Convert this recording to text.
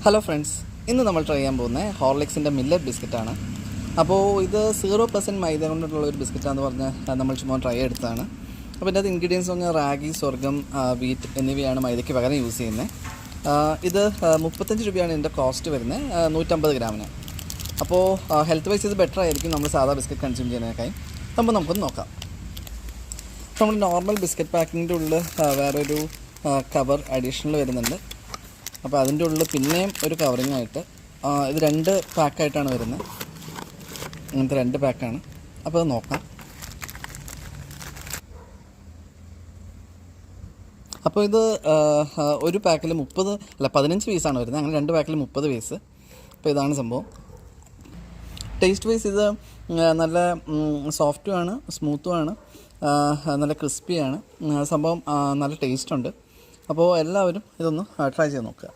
Hello friends, ഇന്ന് നമ്മൾ try ചെയ്യാൻ പോകുന്നത് ഹോർലിക്സിൻ്റെ മില്ലറ്റ് ബിസ്ക്കറ്റാണ്. അപ്പോൾ ഇത് 0% മൈദ കൊണ്ടുള്ള ഒരു ബിസ്ക്കറ്റാണെന്ന് പറഞ്ഞാൽ നമ്മൾ ചുമ്മാ ട്രൈ എടുത്തതാണ്. അപ്പോൾ ഇതിൻ്റെ ഇൻഗ്രീഡിയൻസ് പറഞ്ഞാൽ റാഗി, സ്വർഗം, വീറ്റ് എന്നിവയാണ് മൈദയ്ക്ക് പകരം യൂസ് ചെയ്യുന്നത്. ഇത് 35 രൂപയാണ് ഇതിൻ്റെ കോസ്റ്റ് വരുന്നത്, 150 ഗ്രാമിന്. അപ്പോൾ ഹെൽത്ത് വൈസ് ഇത് ബെറ്റർ ആയിരിക്കും നമ്മൾ സാധാ ബിസ്ക്കറ്റ് കൺസ്യൂം ചെയ്യുന്നതിനേക്കായി. അപ്പോൾ നമുക്കൊന്ന് നോക്കാം. നമ്മൾ നോർമൽ ബിസ്ക്കറ്റ് പാക്കിങ്ങിൻ്റെ ഉള്ളിൽ വേറൊരു കവർ അഡീഷണൽ വരുന്നുണ്ട്. അപ്പോൾ അതിൻ്റെ ഉള്ളിൽ പിന്നെയും ഒരു കവറിങ് ആയിട്ട് ഇത് 2 പാക്കായിട്ടാണ് വരുന്നത്. ഇങ്ങനത്തെ 2 പാക്കാണ്. അപ്പോൾ അത് നോക്കാം. അപ്പോൾ ഇത് ഒരു പാക്കിൽ 15 പീസാണ് വരുന്നത്. അങ്ങനെ 2 പാക്കിൽ 30 പീസ്. അപ്പോൾ ഇതാണ് സംഭവം. ടേസ്റ്റ് വൈസ് ഇത് നല്ല സോഫ്റ്റുമാണ്, സ്മൂത്തുമാണ്, നല്ല ക്രിസ്പിയാണ്. സംഭവം നല്ല ടേസ്റ്റ് ഉണ്ട്. അപ്പോൾ എല്ലാവരും ഇതൊന്ന് ട്രൈ ചെയ്ത് നോക്കുക.